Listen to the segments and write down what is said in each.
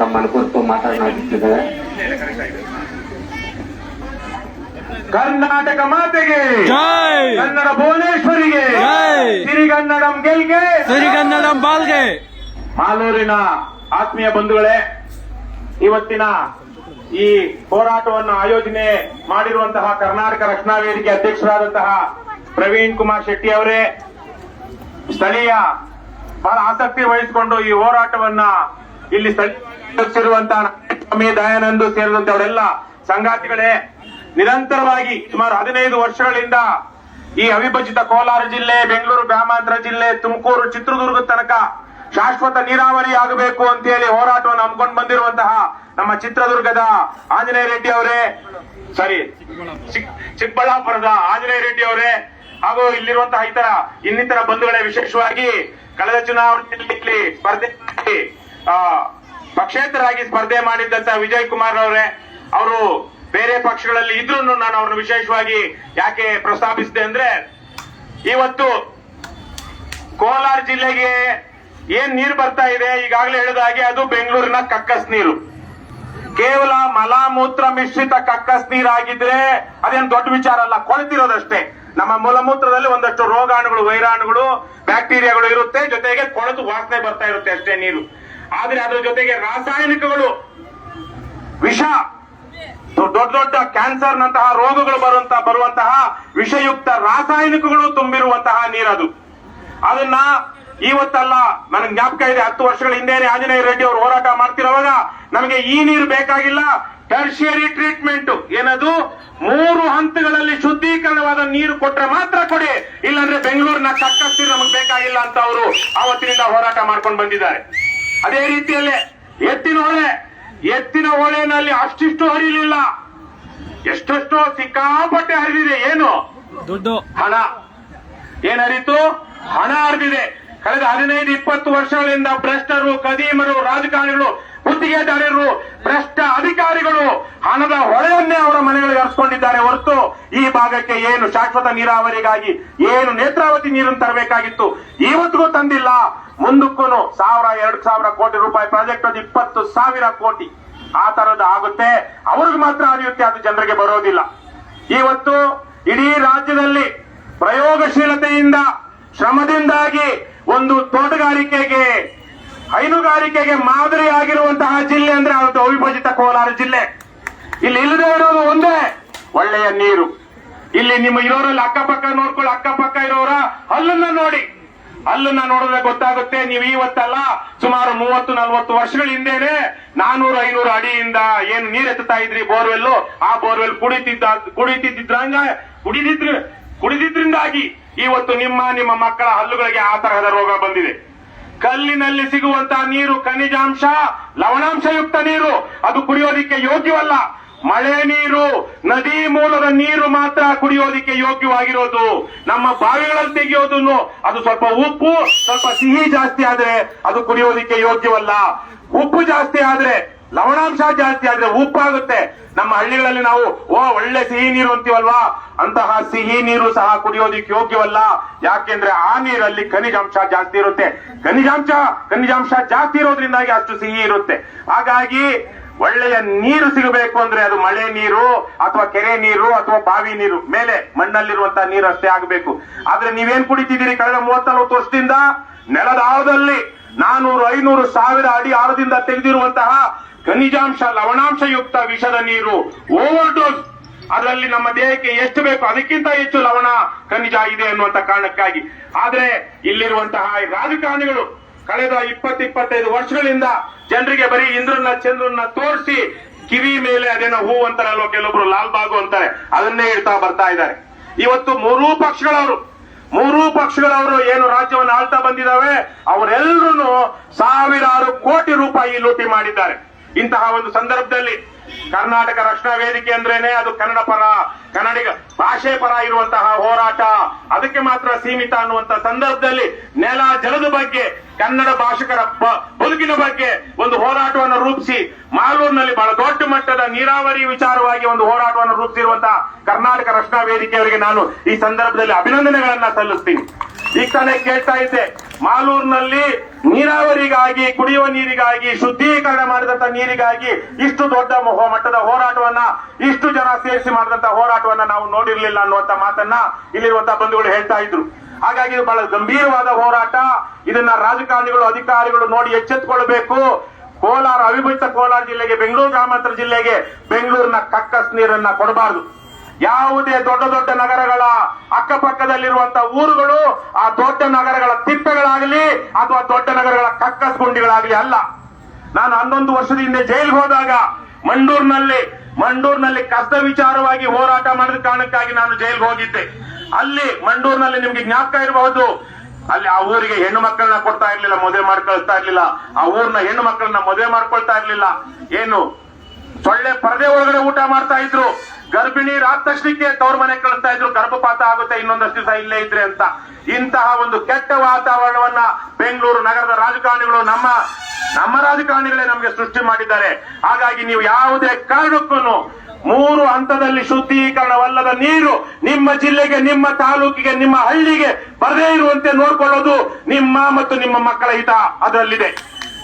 ತಮ್ಮನ್ನು ಕುರಿತು ಮಾತನಾಡುತ್ತಿದ್ದಾರೆ. ಕರ್ನಾಟಕ ಮಾತೆಗೆ ಜೈ, ಕನ್ನಡ ಭುವನೇಶ್ವರಿಗೆ ಜೈ, ಸಿರಿಗನ್ನಡಂ ಗೆಲ್ಗೆ ಸಿರಿಗನ್ನಡಂ ಬಾಳ್ಗೆ. ಮಾಲೂರಿನ ಆತ್ಮೀಯ ಬಂಧುಗಳೇ, ಇವತ್ತಿನ ಈ ಹೋರಾಟವನ್ನು ಆಯೋಜನೆ ಮಾಡಿರುವಂತಹ ಕರ್ನಾಟಕ ರಕ್ಷಣಾ ವೇದಿಕೆ ಅಧ್ಯಕ್ಷರಾದಂತಹ ಪ್ರವೀಣ್ ಕುಮಾರ್ ಶೆಟ್ಟಿ ಅವರೇ, ಸ್ಥಳೀಯ ಬಹಳ ಆಸಕ್ತಿ ವಹಿಸಿಕೊಂಡು ಈ ಹೋರಾಟವನ್ನ ಇಲ್ಲಿ ಸ್ಥಳೀಯರುವಂತಹ ಸ್ವಾಮಿ ದಯಾನಂದ್ ಸೇರಿದಂತೆ ಅವರೆಲ್ಲ ಸಂಗಾತಿಗಳೇ, ನಿರಂತರವಾಗಿ ಸುಮಾರು 15 ವರ್ಷಗಳಿಂದ ಈ ಅವಿಭಜಿತ ಕೋಲಾರ ಜಿಲ್ಲೆ, ಬೆಂಗಳೂರು ಗ್ರಾಮಾಂತರ ಜಿಲ್ಲೆ, ತುಮಕೂರು, ಚಿತ್ರದುರ್ಗ ತನಕ ಶಾಶ್ವತ ನೀರಾವರಿ ಆಗಬೇಕು ಅಂತ ಹೇಳಿ ಹೋರಾಟವನ್ನು ಹಮ್ಮಿಕೊಂಡು ಬಂದಿರುವಂತಹ ನಮ್ಮ ಚಿತ್ರದುರ್ಗದ ಆಂಜನೇಯ ರೆಡ್ಡಿ ಅವರೇ, ಚಿಕ್ಕಬಳ್ಳಾಪುರದ ಆಂಜನೇಯ ರೆಡ್ಡಿ ಅವರೇ ಹಾಗೂ ಇಲ್ಲಿರುವಂತಹ ಇನ್ನಿತರ ಬಂಧುಗಳೇ, ವಿಶೇಷವಾಗಿ ಕಳೆದ ಚುನಾವಣೆಯಲ್ಲಿ ಪಕ್ಷೇತರಾಗಿ ಸ್ಪರ್ಧೆ ಮಾಡಿದ್ದಂತ ವಿಜಯ್ ಕುಮಾರ್ ಅವರೇ, ಅವರು ಬೇರೆ ಪಕ್ಷಗಳಲ್ಲಿ ಇದ್ರೂ ನಾನು ಅವ್ರನ್ನ ವಿಶೇಷವಾಗಿ ಯಾಕೆ ಪ್ರಸ್ತಾಪಿಸಿದೆ ಅಂದ್ರೆ, ಇವತ್ತು ಕೋಲಾರ ಜಿಲ್ಲೆಗೆ ಏನ್ ನೀರು ಬರ್ತಾ ಇದೆ, ಈಗಾಗಲೇ ಹೇಳಿದ ಹಾಗೆ ಅದು ಬೆಂಗಳೂರಿನ ಕಕ್ಕಸ್ ನೀರು. ಕೇವಲ ಮಲಮೂತ್ರ ಮಿಶ್ರಿತ ಕಕ್ಕಸ್ ನೀರಾಗಿದ್ರೆ ಅದೇನು ದೊಡ್ಡ ವಿಚಾರ ಅಲ್ಲ, ಕೊಳೆತಿರೋದಷ್ಟೇ. ನಮ್ಮ ಮೂಲಮೂತ್ರದಲ್ಲಿ ಒಂದಷ್ಟು ರೋಗಾಣುಗಳು, ವೈರಾಣುಗಳು, ಬ್ಯಾಕ್ಟೀರಿಯಾಗಳು ಇರುತ್ತೆ, ಜೊತೆಗೆ ಕೊಳೆತು ವಾಸನೆ ಬರ್ತಾ ಇರುತ್ತೆ ಅಷ್ಟೇ ನೀರು. ಆದ್ರೆ ಅದ್ರ ಜೊತೆಗೆ ರಾಸಾಯನಿಕಗಳು, ವಿಷ, ದೊಡ್ಡ ದೊಡ್ಡ ಕ್ಯಾನ್ಸರ್ ನಂತಹ ರೋಗಗಳು ಬರುವಂತಹ ವಿಷಯುಕ್ತ ರಾಸಾಯನಿಕಗಳು ತುಂಬಿರುವಂತಹ ನೀರದು. ಅದನ್ನ ಇವತ್ತಲ್ಲ, ನನಗೆ ಜ್ಞಾಪಕ ಇದೆ, 10 ವರ್ಷಗಳ ಹಿಂದೆನೆ ಆಂಜನೇಯ ರೆಡ್ಡಿ ಅವರು ಹೋರಾಟ ಮಾಡ್ತಿರುವಾಗ ನಮಗೆ ಈ ನೀರು ಬೇಕಾಗಿಲ್ಲ, ಟರ್ಷಿಯರಿ ಟ್ರೀಟ್ಮೆಂಟ್ ಏನದು 3 ಹಂತಗಳಲ್ಲಿ ಶುದ್ಧೀಕರಣವಾದ ನೀರು ಕೊಟ್ರೆ ಮಾತ್ರ ಕೊಡಿ, ಇಲ್ಲಾಂದ್ರೆ ಬೆಂಗಳೂರಿನ ಕಕ್ಕಸ್ ನೀರು ನಮಗೆ ಬೇಕಾಗಿಲ್ಲ ಅಂತ ಅವರು ಆವತ್ತಿನಿಂದ ಹೋರಾಟ ಮಾಡ್ಕೊಂಡು ಬಂದಿದ್ದಾರೆ. ಅದೇ ರೀತಿಯಲ್ಲೇ ಎತ್ತಿನ ಹೊಳೆನಲ್ಲಿ ಅಷ್ಟಿಷ್ಟು ಹರಿಲಿಲ್ಲ, ಎಷ್ಟೆಷ್ಟೋ ಸಿಕ್ಕಾಪಟ್ಟೆ ಹರಿದಿದೆ. ಏನು ದುಡ್ಡು, ಹಣ ಏನ್ ಹರಿತು? ಹಣ ಹರಿದಿದೆ. ಕಳೆದ 15-20 ವರ್ಷಗಳಿಂದ ಭ್ರಷ್ಟರು, ಕದೀಮರು, ರಾಜಕಾರಣಿಗಳು, ಗುತ್ತಿಗೆದಾರರು, ಭ್ರಷ್ಟ ಅಧಿಕಾರಿಗಳು ಹಣದ ಹೊಳೆಯನ್ನೇ ಅವರ ಮನೆಗಳಿಗೆ ಹರಿಸಿಕೊಂಡಿದ್ದಾರೆ ಹೊರತು ಈ ಭಾಗಕ್ಕೆ ಏನು ಶಾಶ್ವತ ನೀರಾವರಿಗಾಗಿ ಏನು ನೇತ್ರಾವತಿ ನೀರನ್ನು ತರಬೇಕಾಗಿತ್ತು ಇವತ್ತಿಗೂ ತಂದಿಲ್ಲ. ಮುಂದಕ್ಕೂ 1000-2000 ಕೋಟಿ ರೂಪಾಯಿ ಪ್ರಾಜೆಕ್ಟ್, ಅದು 20,000 ಕೋಟಿ ಆ ತರದ ಆಗುತ್ತೆ. ಅವ್ರಿಗೆ ಮಾತ್ರ ಹರಿಯುತ್ತೆ, ಅದು ಜನರಿಗೆ ಬರೋದಿಲ್ಲ. ಇವತ್ತು ಇಡೀ ರಾಜ್ಯದಲ್ಲಿ ಪ್ರಯೋಗಶೀಲತೆಯಿಂದ, ಶ್ರಮದಿಂದಾಗಿ ಒಂದು ತೋಟಗಾರಿಕೆಗೆ, ಹೈನುಗಾರಿಕೆಗೆ ಮಾದರಿ ಆಗಿರುವಂತಹ ಜಿಲ್ಲೆ ಅಂದ್ರೆ ಅದು ಅವಿಭಜಿತ ಕೋಲಾರ ಜಿಲ್ಲೆ. ಇಲ್ಲಿ ಇಲ್ಲದೆ ಇರೋದು ಒಂದೇ, ಒಳ್ಳೆಯ ನೀರು. ಇಲ್ಲಿ ನಿಮ್ಮ ಇರೋರಲ್ಲಿ ಅಕ್ಕಪಕ್ಕ ನೋಡ್ಕೊಳ್ಳಿ, ಅಕ್ಕಪಕ್ಕ ಇರೋರ ಹಲ್ಲನ್ನ ನೋಡಿದ್ರೆ ಗೊತ್ತಾಗುತ್ತೆ. ನೀವು ಇವತ್ತಲ್ಲ, ಸುಮಾರು 30-40 ವರ್ಷಗಳ ಹಿಂದೆನೆ 400-500 ಅಡಿಯಿಂದ ಏನು ನೀರು ಎತ್ತುತ್ತಾ ಇದ್ರಿ ಬೋರ್ವೆಲ್, ಆ ಬೋರ್ವೆಲ್ ಕುಡಿದಿದ್ರಿಂದಾಗಿ ಇವತ್ತು ನಿಮ್ಮ ಮಕ್ಕಳ ಹಲ್ಲುಗಳಿಗೆ ಆ ತರಹದ ರೋಗ ಬಂದಿದೆ. ಕಲ್ಲಿನಲ್ಲಿ ಸಿಗುವಂತಹ ನೀರು ಖನಿಜಾಂಶ, ಲವಣಾಂಶಯುಕ್ತ ನೀರು, ಅದು ಕುಡಿಯೋದಿಕ್ಕೆ ಯೋಗ್ಯವಲ್ಲ. ಮಳೆ ನೀರು, ನದಿ ಮೂಲದ ನೀರು ಮಾತ್ರ ಕುಡಿಯೋದಿಕ್ಕೆ ಯೋಗ್ಯವಾಗಿರೋದು. ನಮ್ಮ ಬಾವಿಗಳಲ್ಲಿ ತೆಗೆಯೋದನ್ನು ಅದು ಸ್ವಲ್ಪ ಉಪ್ಪು, ಸ್ವಲ್ಪ ಸಿಹಿ ಜಾಸ್ತಿ ಆದ್ರೆ ಅದು ಕುಡಿಯೋದಿಕ್ಕೆ ಯೋಗ್ಯವಲ್ಲ. ಉಪ್ಪು ಜಾಸ್ತಿ ಆದ್ರೆ, ಲವಣಾಂಶ ಜಾಸ್ತಿ ಆದ್ರೆ ಉಪ್ಪಾಗುತ್ತೆ. ನಮ್ಮ ಹಳ್ಳಿಗಳಲ್ಲಿ ನಾವು ಒಳ್ಳೆ ಸಿಹಿ ನೀರು ಅಂತೀವಲ್ವಾ, ಅಂತಹ ಸಿಹಿ ನೀರು ಸಹ ಕುಡಿಯೋದಿಕ್ಕೆ ಯೋಗ್ಯವಲ್ಲ. ಯಾಕೆಂದ್ರೆ ಆ ನೀರಲ್ಲಿ ಖನಿಜಾಂಶ ಜಾಸ್ತಿ ಇರುತ್ತೆ. ಖನಿಜಾಂಶ ಜಾಸ್ತಿ ಇರೋದ್ರಿಂದಾಗಿ ಅಷ್ಟು ಸಿಹಿ ಇರುತ್ತೆ. ಹಾಗಾಗಿ ಒಳ್ಳೆಯ ನೀರು ಸಿಗಬೇಕು ಅಂದ್ರೆ ಅದು ಮಳೆ ನೀರು ಅಥವಾ ಕೆರೆ ನೀರು ಅಥವಾ ಬಾವಿ ನೀರು, ಮೇಲೆ ಮಣ್ಣಲ್ಲಿರುವಂತಹ ನೀರು ಅಷ್ಟೇ ಆಗಬೇಕು. ಆದ್ರೆ ನೀವೇನ್ ಕುಡಿತಿದ್ದೀರಿ? ಕಳೆದ 30-40 ವರ್ಷದಿಂದ ನೆಲದ ಆಳದಲ್ಲಿ 400-500 ಅಡಿ ಆಳದಿಂದ ತೆಗೆದಿರುವಂತಹ ಖನಿಜಾಂಶ, ಲವಣಾಂಶಯುಕ್ತ ವಿಷದ ನೀರು, ಓವರ್ ಡೋಸ್. ಅದರಲ್ಲಿ ನಮ್ಮ ದೇಹಕ್ಕೆ ಎಷ್ಟು ಬೇಕು ಅದಕ್ಕಿಂತ ಹೆಚ್ಚು ಲವಣ, ಖನಿಜ ಇದೆ ಅನ್ನುವಂತ ಕಾರಣಕ್ಕಾಗಿ. ಆದ್ರೆ ಇಲ್ಲಿರುವಂತಹ ರಾಜಕಾರಣಿಗಳು ಕಳೆದ 20-25 ವರ್ಷಗಳಿಂದ ಜನರಿಗೆ ಬರೀ ಇಂದ್ರನ ಚಂದ್ರನ ತೋರಿಸಿ ಕಿವಿ ಮೇಲೆ ಅದೇನೋ ಹೂ ಅಂತಾರಲ್ವ, ಕೆಲವೊಬ್ರು ಲಾಲ್ ಬಾಗು ಅಂತಾರೆ, ಅದನ್ನೇ ಇಡ್ತಾ ಬರ್ತಾ ಇದ್ದಾರೆ. ಇವತ್ತು ಮೂರೂ ಪಕ್ಷಗಳವರು ಏನು ರಾಜ್ಯವನ್ನು ಆಳ್ತಾ ಬಂದಿದ್ದಾವೆ, ಅವರೆಲ್ಲರೂ ಸಾವಿರಾರು ಕೋಟಿ ರೂಪಾಯಿ ಲೂಟಿ ಮಾಡಿದ್ದಾರೆ. ಇಂತಹ ಒಂದು ಸಂದರ್ಭದಲ್ಲಿ ಕರ್ನಾಟಕ ರಕ್ಷಣಾ ವೇದಿಕೆ ಅಂದ್ರೇನೆ ಅದು ಕನ್ನಡಿಗ ಭಾಷೆ ಪರ ಇರುವಂತಹ ಹೋರಾಟ, ಅದಕ್ಕೆ ಮಾತ್ರ ಸೀಮಿತ ಅನ್ನುವಂತ ಸಂದರ್ಭದಲ್ಲಿ ನೆಲ ಜಲದ ಬಗ್ಗೆ, ಕನ್ನಡ ಭಾಷಿಕರ ಬದುಕಿನ ಬಗ್ಗೆ ಒಂದು ಹೋರಾಟವನ್ನು ರೂಪಿಸಿ ಮಾಲೂರಿನಲ್ಲಿ ಬಹಳ ದೊಡ್ಡ ಮಟ್ಟದ ನೀರಾವರಿ ವಿಚಾರವಾಗಿ ಒಂದು ಹೋರಾಟವನ್ನು ರೂಪಿಸಿರುವಂತಹ ಕರ್ನಾಟಕ ರಕ್ಷಣಾ ವೇದಿಕೆಯವರಿಗೆ ನಾನು ಈ ಸಂದರ್ಭದಲ್ಲಿ ಅಭಿನಂದನೆಗಳನ್ನ ಸಲ್ಲಿಸ್ತೀನಿ. ಈಗ ತಾನೇ ಕೇಳ್ತಾ ಇದ್ದೆ, ಮಾಲೂರಿನಲ್ಲಿ ನೀರಾವರಿಗಾಗಿ, ಕುಡಿಯುವ ನೀರಿಗಾಗಿ, ಶುದ್ಧೀಕರಣ ಮಾಡಿದಂತ ನೀರಿಗಾಗಿ ಇಷ್ಟು ದೊಡ್ಡ ಮಟ್ಟದ ಹೋರಾಟವನ್ನ, ಇಷ್ಟು ಜನ ಸೇರಿಸಿ ಮಾಡಿದಂತ ಹೋರಾಟವನ್ನ ನಾವು ನೋಡಿರ್ಲಿಲ್ಲ ಅನ್ನುವಂತ ಮಾತನ್ನ ಇಲ್ಲಿರುವಂತಹ ಬಂಧುಗಳು ಹೇಳ್ತಾ ಇದ್ರು. ಹಾಗಾಗಿ ಇದು ಬಹಳ ಗಂಭೀರವಾದ ಹೋರಾಟ. ಇದನ್ನ ರಾಜಕಾರಣಿಗಳು, ಅಧಿಕಾರಿಗಳು ನೋಡಿ ಎಚ್ಚೆತ್ತುಕೊಳ್ಬೇಕು. ಕೋಲಾರ, ಅವಿಭಜಿತ ಕೋಲಾರ ಜಿಲ್ಲೆಗೆ, ಬೆಂಗಳೂರು ಗ್ರಾಮಾಂತರ ಜಿಲ್ಲೆಗೆ ಬೆಂಗಳೂರಿನ ಕಕ್ಕಸ್ ನೀರನ್ನ ಕೊಡಬಾರದು. ಯಾವುದೇ ದೊಡ್ಡ ದೊಡ್ಡ ನಗರಗಳ ಅಕ್ಕಪಕ್ಕದಲ್ಲಿರುವಂತಹ ಊರುಗಳು ಆ ದೊಡ್ಡ ನಗರಗಳ ತಿಪ್ಪೆಗಳಾಗಲಿ ಅಥವಾ ದೊಡ್ಡ ನಗರಗಳ ಕಕ್ಕಸ್ ಗುಂಡಿಗಳಾಗಲಿ ಅಲ್ಲ. ನಾನು 11 ವರ್ಷದ ಹಿಂದೆ ಜೈಲಿಗೆ ಹೋದಾಗ ಮಂಡೂರಿನಲ್ಲಿ ಕಸದ ವಿಚಾರವಾಗಿ ಹೋರಾಟ ಮಾಡಿದ ಕಾರಣಕ್ಕಾಗಿ ನಾನು ಜೈಲಿಗೆ ಹೋಗಿದ್ದೆ. ಅಲ್ಲಿ ಮಂಡೂರಿನಲ್ಲಿ ನಿಮ್ಗೆ ಜ್ಞಾಪಕ ಇರಬಹುದು, ಅಲ್ಲಿ ಆ ಊರಿಗೆ ಹೆಣ್ಣು ಮಕ್ಕಳನ್ನ ಕೊಡ್ತಾ ಇರ್ಲಿಲ್ಲ, ಮದುವೆ ಮಾಡ್ಕೊಳ್ತಾ ಇರ್ಲಿಲ್ಲ. ಆ ಊರಿನ ಹೆಣ್ಣು ಮಕ್ಕಳನ್ನ ಮದುವೆ ಮಾಡ್ಕೊಳ್ತಾ ಇರ್ಲಿಲ್ಲ. ಏನು ಸೊಳ್ಳೆ ಪರದೆ ಒಳಗಡೆ ಊಟ ಮಾಡ್ತಾ ಇದ್ರು. ಗರ್ಭಿಣಿ ರಾದ ತಕ್ಷಣಕ್ಕೆ ತವ್ರ ಮನೆ ಕಳಿಸ್ತಾ ಇದ್ರು, ಗರ್ಭಪಾತ ಆಗುತ್ತೆ ಇನ್ನೊಂದಷ್ಟು ದಿವಸ ಇಲ್ಲೇ ಇದ್ರೆ ಅಂತ. ಇಂತಹ ಒಂದು ಕೆಟ್ಟ ವಾತಾವರಣವನ್ನ ಬೆಂಗಳೂರು ನಗರದ ರಾಜಕಾರಣಿಗಳು, ನಮ್ಮ ರಾಜಕಾರಣಿಗಳೇ ನಮಗೆ ಸೃಷ್ಟಿ ಮಾಡಿದ್ದಾರೆ. ಹಾಗಾಗಿ ನೀವು ಯಾವುದೇ ಕಾರಣಕ್ಕೂ 3 ಹಂತದಲ್ಲಿ ಶುದ್ಧೀಕರಣವಲ್ಲದ ನೀರು ನಿಮ್ಮ ಜಿಲ್ಲೆಗೆ, ನಿಮ್ಮ ತಾಲೂಕಿಗೆ, ನಿಮ್ಮ ಹಳ್ಳಿಗೆ ಬರದೇ ಇರುವಂತೆ ನೋಡ್ಕೊಳ್ಳೋದು ನಿಮ್ಮ ಮತ್ತು ನಿಮ್ಮ ಮಕ್ಕಳ ಹಿತ ಅದರಲ್ಲಿದೆ.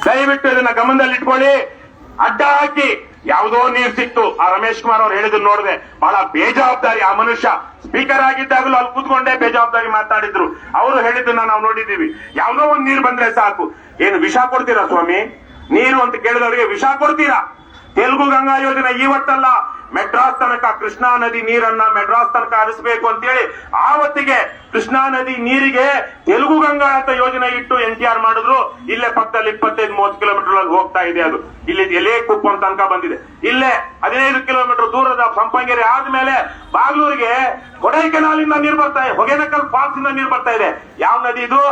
ದಯವಿಟ್ಟು ಇದನ್ನ ಗಮನದಲ್ಲಿಟ್ಕೊಳ್ಳಿ. ಅಡ್ಡ ಹಾಕಿ ಯಾವುದೋ ನೀರು ಸಿಕ್ತು, ಆ ರಮೇಶ್ ಕುಮಾರ್ ಅವರು ಹೇಳಿದ್ರು ನೋಡಿದೆ, ಬಹಳ ಬೇಜವಾಬ್ದಾರಿ ಆ ಮನುಷ್ಯ. ಸ್ಪೀಕರ್ ಆಗಿದ್ದಾಗಲೂ ಅಲ್ಲಿ ಕೂತ್ಕೊಂಡೇ ಬೇಜವಾಬ್ದಾರಿ ಮಾತಾಡಿದ್ರು. ಅವರು ಹೇಳಿದ್ದನ್ನ ನಾವು ನೋಡಿದ್ದೀವಿ. ಯಾವುದೋ ಒಂದು ನೀರು ಬಂದ್ರೆ ಸಾಕು, ಏನು ವಿಷ ಕೊಡ್ತೀರಾ ಸ್ವಾಮಿ? ನೀರು ಅಂತ ಕೇಳಿದವರಿಗೆ ವಿಷ ಕೊಡ್ತೀರಾ? ತೆಲುಗು ಗಂಗಾ ಯೋಜನೆ ಇವತ್ತಲ್ಲ, ಮೆಡ್ರಾಸ್ ತನಕ ಕೃಷ್ಣಾ ನದಿ ನೀರನ್ನ ಮೆಡ್ರಾಸ್ ತನಕ ಹರಿಸಬೇಕು ಅಂತೇಳಿ ಆವತ್ತಿಗೆ ಕೃಷ್ಣಾ ನದಿ ನೀರಿಗೆ ತೆಲುಗು ಗಂಗಾ ಅಂತ ಯೋಜನೆ ಇಟ್ಟು NTR ಮಾಡಿದ್ರು. ಇಲ್ಲೇ ಪಕ್ಕದಲ್ಲಿ 25-30 ಕಿಲೋಮೀಟರ್ ಹೋಗ್ತಾ ಇದೆ. ಅದು ಇಲ್ಲಿ ಎಲೆ ಕುಪ್ಪಂ ತನಕ ಬಂದಿದೆ. ಇಲ್ಲೇ 15 ಕಿಲೋಮೀಟರ್ ದೂರದ ಸಂಪಂಗೆರೆ ಆದ್ಮೇಲೆ ಬಾಗ್ಲೂರಿಗೆ ಕೊಡೈಕೆನಾಲಿಂದ ನೀರು ಬರ್ತಾ ಇದೆ, ಹೊಗೆನಕಲ್ ಫಾಲ್ಸ್ ಇಂದ ನೀರು ಬರ್ತಾ ಇದೆ. ಯಾವ ನದಿ ಇದು?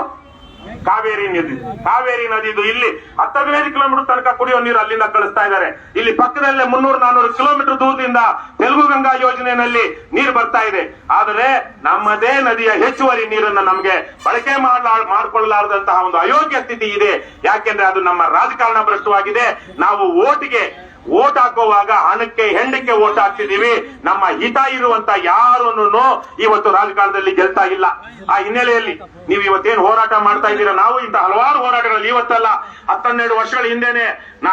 ಕಾವೇರಿ ನದಿ. ಇದು ಇಲ್ಲಿ 15 ಕಿಲೋಮೀಟರ್ ತನಕ ಕುಡಿಯೋ ನೀರು ಅಲ್ಲಿಂದ ಕಳಿಸ್ತಾ ಇದ್ದಾರೆ. ಇಲ್ಲಿ ಪಕ್ಕದಲ್ಲೇ 300-400 ಕಿಲೋಮೀಟರ್ ದೂರದಿಂದ ತೆಲುಗು ಗಂಗಾ ಯೋಜನೆಯಲ್ಲಿ ನೀರು ಬರ್ತಾ ಇದೆ. ಆದರೆ ನಮ್ಮದೇ ನದಿಯ ಹೆಚ್ಚುವರಿ ನೀರನ್ನ ನಮಗೆ ಬಳಕೆ ಮಾಡಿಕೊಳ್ಳಲಾರದಂತಹ ಒಂದು ಅಯೋಗ್ಯ ಸ್ಥಿತಿ ಇದೆ. ಯಾಕೆಂದ್ರೆ ಅದು ನಮ್ಮ ರಾಜಕಾರಣ ಭ್ರಷ್ಟವಾಗಿದೆ. ನಾವು ಓಟ್ ಹಾಕುವಾಗ ಹಣಕ್ಕೆ ಹೆಂಡಕ್ಕೆ ಓಟ್ ಹಾಕ್ತಿದೀವಿ. ನಮ್ಮ ಹಿತ ಇರುವಂತ ಯಾರನ್ನು ಇವತ್ತು ರಾಜಕಾರಣದಲ್ಲಿ ಗೆಲ್ತಾ ಇಲ್ಲ. ಆ ಹಿನ್ನೆಲೆಯಲ್ಲಿ ನೀವು ಇವತ್ತೇನು ಹೋರಾಟ ಮಾಡ್ತಾ ಇದ್ದೀರಾ, ನಾವು ಇಂಥ ಹಲವಾರು ಹೋರಾಟಗಳಲ್ಲಿ ಇವತ್ತಲ್ಲ 12 ವರ್ಷಗಳ ಹಿಂದೆನೆ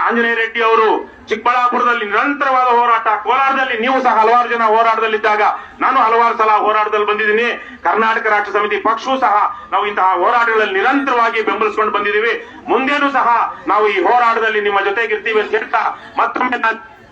ಆಂಜನೇಯ ರೆಡ್ಡಿ ಅವರು ಚಿಕ್ಕಬಳ್ಳಾಪುರದಲ್ಲಿ ನಿರಂತರವಾದ ಹೋರಾಟ, ಕೋಲಾರದಲ್ಲಿ ನೀವು ಸಹ ಹಲವಾರು ಜನ ಹೋರಾಟದಲ್ಲಿದ್ದಾಗ ನಾನು ಹಲವಾರು ಸಲ ಹೋರಾಟದಲ್ಲಿ ಬಂದಿದ್ದೀನಿ. ಕರ್ನಾಟಕ ರಾಷ್ಟ್ರ ಸಮಿತಿ ಪಕ್ಷವೂ ಸಹ ನಾವು ಇಂತಹ ಹೋರಾಟಗಳಲ್ಲಿ ನಿರಂತರವಾಗಿ ಬೆಂಬಲಿಸಿಕೊಂಡು ಬಂದಿದ್ದೀವಿ. ಮುಂದೇನೂ ಸಹ ನಾವು ಈ ಹೋರಾಟದಲ್ಲಿ ನಿಮ್ಮ ಜೊತೆಗಿರ್ತೀವಿ ಅಂತ ಹೇಳ್ತಾ ಮತ್ತೊಮ್ಮೆ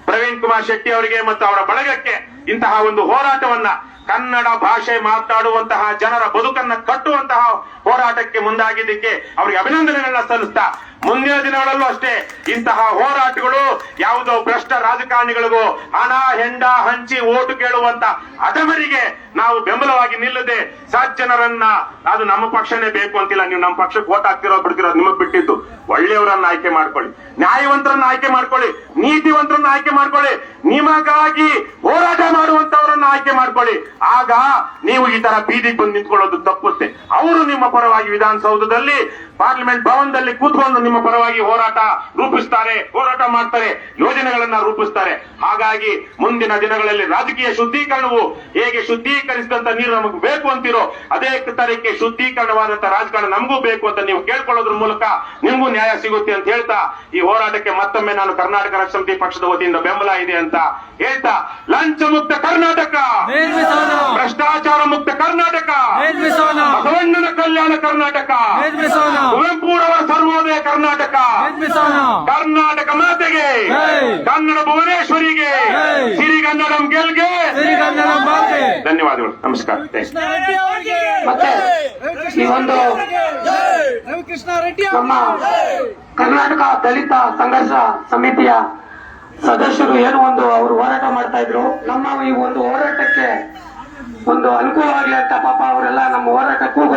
ಪ್ರವೀಣ್ ಕುಮಾರ್ ಶೆಟ್ಟಿ ಅವರಿಗೆ ಮತ್ತು ಅವರ ಬಳಗಕ್ಕೆ ಇಂತಹ ಒಂದು ಹೋರಾಟವನ್ನ, ಕನ್ನಡ ಭಾಷೆ ಮಾತನಾಡುವಂತಹ ಜನರ ಬದುಕನ್ನ ಕಟ್ಟುವಂತಹ ಹೋರಾಟಕ್ಕೆ ಮುಂದಾಗಿದ್ದಕ್ಕೆ ಅವರಿಗೆ ಅಭಿನಂದನೆಗಳನ್ನ ಸಲ್ಲಿಸ್ತಾ, ಮುಂದಿನ ದಿನಗಳಲ್ಲೂ ಅಷ್ಟೇ ಇಂತಹ ಹೋರಾಟಗಳು ಯಾವುದೋ ಭ್ರಷ್ಟ ರಾಜಕಾರಣಿಗಳಿಗೂ ಹಣ ಹೆಂಡ ಹಂಚಿ ಓಟು ಕೇಳುವಂತ ಅಧಮರಿಗೆ ನಾವು ಬೆಂಬಲವಾಗಿ ನಿಲ್ಲದೆ ಸಜ್ಜನರನ್ನ, ಅದು ನಮ್ಮ ಪಕ್ಷನೇ ಬೇಕು ಅಂತಿಲ್ಲ, ನೀವು ನಮ್ಮ ಪಕ್ಷಕ್ಕೆ ಓಟ್ ಹಾಕ್ತಿರೋ ಬಿಡ್ತಿರೋ ನಿಮಗ್ ಬಿಟ್ಟಿದ್ದು, ಒಳ್ಳೆಯವರನ್ನ ಆಯ್ಕೆ ಮಾಡ್ಕೊಳ್ಳಿ, ನ್ಯಾಯವಂತರನ್ನ ಆಯ್ಕೆ ಮಾಡ್ಕೊಳ್ಳಿ, ನೀತಿವಂತರನ್ನ ಆಯ್ಕೆ ಮಾಡ್ಕೊಳ್ಳಿ, ನಿಮಗಾಗಿ ಹೋರಾಟ ಮಾಡುವಂತವರನ್ನ ಆಯ್ಕೆ ಮಾಡ್ಕೊಳ್ಳಿ. ಆಗ ನೀವು ಈ ತರ ಬೀದಿಗೆ ಬಂದು ನಿಂತ್ಕೊಳ್ಳೋದು ತಪ್ಪುತ್ತೆ. ಅವರು ನಿಮ್ಮ ಪರವಾಗಿ ವಿಧಾನಸೌಧದಲ್ಲಿ, ಪಾರ್ಲಿಮೆಂಟ್ ಭವನದಲ್ಲಿ ಕೂತ್ಕೊಂಡು ನಿಮ್ಮ ಪರವಾಗಿ ಹೋರಾಟ ಮಾಡ್ತಾರೆ, ಯೋಜನೆಗಳನ್ನ ರೂಪಿಸ್ತಾರೆ. ಹಾಗಾಗಿ ಮುಂದಿನ ದಿನಗಳಲ್ಲಿ ರಾಜಕೀಯ ಶುದ್ಧೀಕರಣವು ಹೇಗೆ ಶುದ್ಧೀಕರಿಸಿದಂತ ನೀರು ನಮಗೆ ಬೇಕು ಅಂತಿರೋ ಅದೇ ತರಕ್ಕೆ ಶುದ್ಧೀಕರಣವಾದಂತ ರಾಜಕಾರಣ ನಮಗೂ ಬೇಕು ಅಂತ ನೀವು ಕೇಳ್ಕೊಳ್ಳೋದ್ರ ಮೂಲಕ ನಿಮಗೂ ನ್ಯಾಯ ಸಿಗುತ್ತೆ ಅಂತ ಹೇಳ್ತಾ, ಈ ಹೋರಾಟಕ್ಕೆ ಮತ್ತೊಮ್ಮೆ ನಾನು ಕರ್ನಾಟಕ ರಾಷ್ಟ್ರ ಸಮಿತಿ ಪಕ್ಷದ ವತಿಯಿಂದ ಬೆಂಬಲ ಇದೆ ಅಂತ ಹೇಳ್ತಾ, ಲಂಚ ಮುಕ್ತ ಕರ್ನಾಟಕ, ಭ್ರಷ್ಟಾಚಾರ ಮುಕ್ತ ಕರ್ನಾಟಕ, ಬಸವಣ್ಣನ ಕಲ್ಯಾಣ ಕರ್ನಾಟಕ, ಕುವೆಂಪುರವರ ಸರ್ವೋದಯ ಕರ್ನಾಟಕ, ಕರ್ನಾಟಕ ಮಾತೆಗೆ, ಕನ್ನಡ ಭುವನೇಶ್ವರಿಗೆ, ಸಿರಿಗನ್ನಡಂ ಗೆಲ್ಗೆ. ಧನ್ಯವಾದಗಳು, ನಮಸ್ಕಾರ. ಮತ್ತೆ ಈ ಒಂದು ನಮ್ಮ ಕರ್ನಾಟಕ ದಲಿತ ಸಂಘರ್ಷ ಸಮಿತಿಯ ಸದಸ್ಯರು ಏನು ಒಂದು ಅವರು ಹೋರಾಟ ಮಾಡ್ತಾ ಇದ್ರು, ನಮ್ಮ ಈ ಒಂದು ಹೋರಾಟಕ್ಕೆ ಒಂದು ಅನುಕೂಲವಾಗಲಿ ಅಂತ ಪಾಪ ಅವರೆಲ್ಲ ನಮ್ಮ ಹೋರಾಟ ಕೂಗು